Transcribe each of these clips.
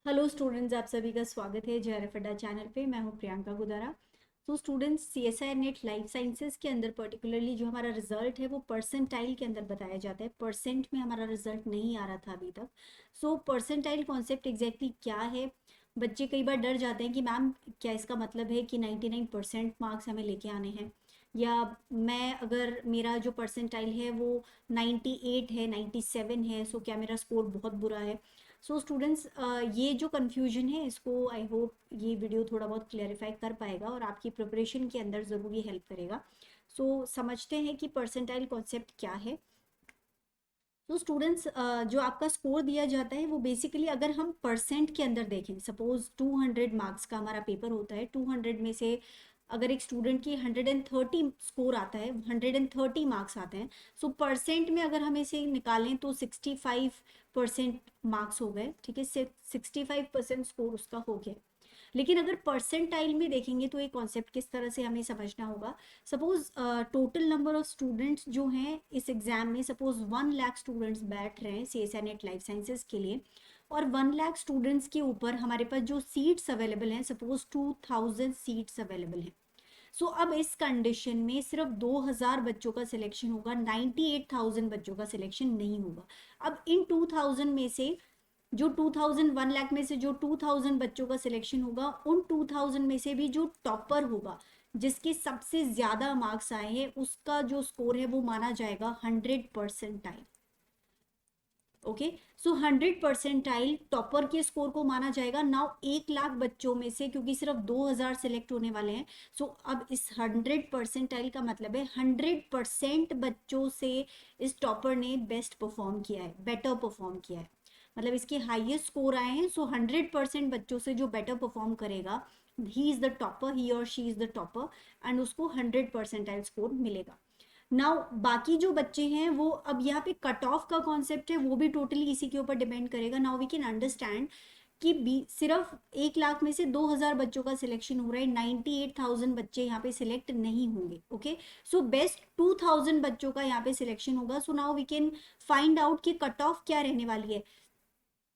Hello students, आप सभी का स्वागत है जेआरएफ अड्डा चैनल पे। मैं हूं प्रियंका गुदारा। तो students, CSI net life sciences के अंदर पर्टिकुलरली जो हमारा रिजल्ट है वो परसेंटाइल के अंदर बताया जाता है। परसेंट में हमारा रिजल्ट नहीं आ रहा था अभी तक। सो परसेंटाइल कॉन्सेप्ट एग्जैक्टली क्या है? बच्चे कई बार डर जाते हैं कि मैम क्या इसका मतलब है कि 99% मार्क्स हमें लेके आने हैं, या मैं अगर मेरा जो परसेंटाइल है वो 98 है, 97 है, सो क्या मेरा स्कोर बहुत बुरा है? सो स्टूडेंट्स, ये जो कन्फ्यूजन है इसको आई होप ये वीडियो थोड़ा बहुत क्लैरिफाई कर पाएगा और आपकी प्रिपरेशन के अंदर ज़रूर ये हेल्प करेगा। सो समझते हैं कि परसेंटाइल कॉन्सेप्ट क्या है। तो स्टूडेंट्स, जो आपका स्कोर दिया जाता है वो बेसिकली अगर हम परसेंट के अंदर देखें, सपोज 200 मार्क्स का हमारा पेपर होता है, 200 में से अगर एक स्टूडेंट की 130 स्कोर आता है, 130 मार्क्स आते हैं, सो परसेंट में अगर हम इसे निकालें तो 65% मार्क्स हो गए। ठीक है, 65% स्कोर उसका हो गया। लेकिन अगर परसेंटाइल में देखेंगे तो ये कॉन्सेप्ट किस तरह से हमें समझना होगा। Suppose total number of students जो हैं इस एग्जाम में, सपोज 1 लाख स्टूडेंट्स बैठ रहे हैं सीएसआई नेट लाइफ साइंसेज के लिए, और 1 लाख स्टूडेंट्स के ऊपर हमारे पास जो सीट्स अवेलेबल हैं, सपोज 2000 सीट्स अवेलेबल हैं। सो अब इस कंडीशन में सिर्फ 2000 बच्चों का सिलेक्शन होगा, 98,000 बच्चों का सिलेक्शन नहीं होगा। अब इन 2000 में से जो 2000, 1 लाख में से जो 2000 बच्चों का सिलेक्शन होगा, उन 2000 में से भी जो टॉपर होगा, जिसके सबसे ज्यादा मार्क्स आए हैं, उसका जो स्कोर है वो माना जाएगा 100 परसेंटाइल। ओके, सो 100 परसेंटाइल टॉपर के स्कोर को माना जाएगा। नाउ 1 लाख बच्चों में से क्योंकि सिर्फ 2000 सिलेक्ट होने वाले हैं, सो अब इस 100 परसेंटाइल का मतलब है 100% बच्चों से इस टॉपर ने बेस्ट परफॉर्म किया है, बेटर परफॉर्म किया है, मतलब इसके हाईएस्ट स्कोर आए हैं। सो 100% बच्चों से जो बेटर परफॉर्म करेगा, ही इज द टॉपर, ही और she is the topper, and उसको 100 परसेंटाइल स्कोर मिलेगा। नाउ बाकी जो बच्चे हैं वो, अब यहाँ पे कट ऑफ का कॉन्सेप्ट है वो भी टोटली इसी के ऊपर डिपेंड करेगा। नाउ वी कैन अंडरस्टैंड कि सिर्फ 1 लाख में से 2000 बच्चों का सिलेक्शन हो रहा है, 98,000 बच्चे यहाँ पे सिलेक्ट नहीं होंगे। ओके, सो बेस्ट 2000 बच्चों का यहाँ पे सिलेक्शन होगा। So now we can find out कि कट ऑफ क्या रहने वाली है।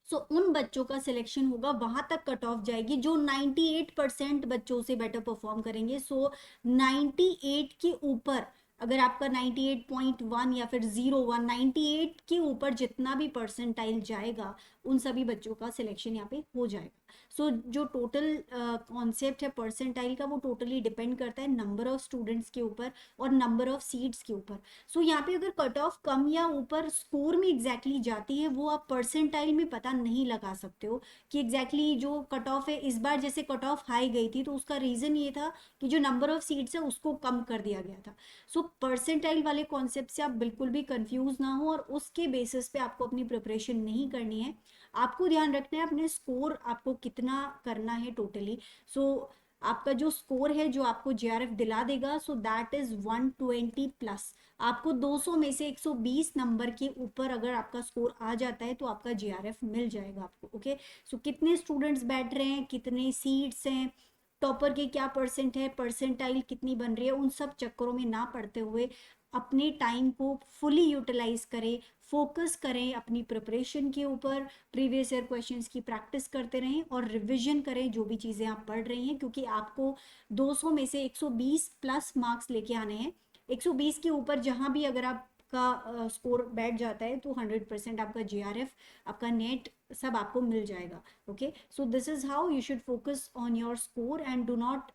सो उन बच्चों का सिलेक्शन होगा, वहां तक कट ऑफ जाएगी जो 98% बच्चों से बेटर परफॉर्म करेंगे। सो 98 के ऊपर, अगर आपका 98.1 या फिर 01, 98 के ऊपर जितना भी परसेंटाइल जाएगा, उन सभी बच्चों का सिलेक्शन यहाँ पे हो जाएगा। सो जो टोटल कॉन्सेप्ट है परसेंटाइल का, वो टोटली डिपेंड करता है नंबर ऑफ स्टूडेंट्स के ऊपर और नंबर ऑफ सीट्स के ऊपर। सो यहाँ पे अगर कट ऑफ कम या ऊपर स्कोर में एग्जैक्टली जाती है, वो आप परसेंटाइल में पता नहीं लगा सकते हो कि एग्जैक्टली जो कट ऑफ है, इस बार जैसे कट ऑफ हाई गई थी तो उसका रीजन ये था कि जो नंबर ऑफ सीट्स है उसको कम कर दिया गया था। सो परसेंटाइल वाले कॉन्सेप्ट से आप बिल्कुल भी कंफ्यूज ना हो और उसके बेसिस पे आपको अपनी प्रिपरेशन नहीं करनी है। आपको ध्यान रखना है अपने स्कोर आपको कितना करना है टोटली। सो आपका जो स्कोर है जो आपको जेआरएफ दिला देगा, सो दैट इज 120 प्लस। आपको 200 में से 120 नंबर के ऊपर अगर आपका स्कोर आ जाता है तो आपका जेआरएफ मिल जाएगा आपको। ओके, सो कितने स्टूडेंट्स बैठ रहे हैं, कितने सीट्स हैं, टॉपर के क्या परसेंट है, परसेंटाइल कितनी बन रही है, उन सब चक्करों में ना पड़ते हुए अपने टाइम को फुली यूटिलाइज करें, फोकस करें अपनी प्रिपरेशन के ऊपर, प्रीवियस ईयर क्वेश्चंस की प्रैक्टिस करते रहें और रिवीजन करें जो भी चीज़ें आप पढ़ रही हैं, क्योंकि आपको 200 में से 120 प्लस मार्क्स लेके आने हैं। 120 के ऊपर जहां भी अगर आपका स्कोर बैठ जाता है तो 100% आपका जीआरएफ, आपका नेट सब आपको मिल जाएगा। Okay, so this is how you should focus on your score and do not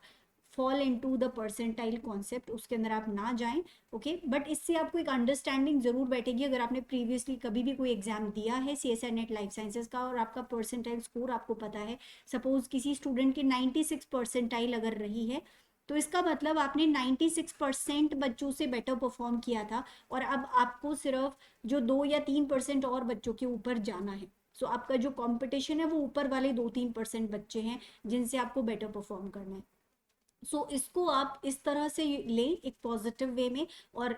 fall into the percentile concept, उसके अंदर आप ना जाएं। ओके, बट इससे आपको एक अंडरस्टैंडिंग जरूर बैठेगी अगर आपने प्रीवियसली कभी भी कोई एग्जाम दिया है सीएसआई नेट लाइफ साइंसेज का और आपका परसेंटाइल स्कोर आपको पता है। सपोज किसी स्टूडेंट की 96 परसेंटाइल अगर रही है, तो इसका मतलब आपने 96% बच्चों से बेटर परफॉर्म किया था, और अब आपको सिर्फ जो 2 या 3% और बच्चों के ऊपर जाना है। सो आपका जो कंपटीशन है वो ऊपर वाले 2-3% बच्चे हैं जिनसे आपको बेटर परफॉर्म करना है। सो इसको आप इस तरह से लें एक पॉजिटिव वे में। और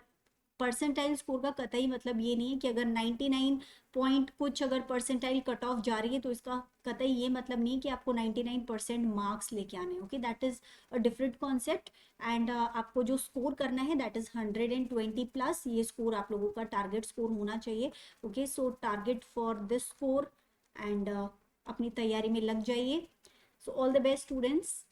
परसेंटाइल स्कोर का कतई मतलब ये नहीं है कि अगर 99 पॉइंट कुछ अगर परसेंटाइल कट ऑफ जा रही है तो इसका कतई ये मतलब नहीं कि आपको 99% मार्क्स लेके आने हैं। Okay, that is a different concept. And आपको जो स्कोर करना है दैट इज 120 प्लस, ये स्कोर आप लोगों का टारगेट स्कोर होना चाहिए। Okay, so target for this score and अपनी तैयारी में लग जाइए। So all the best students.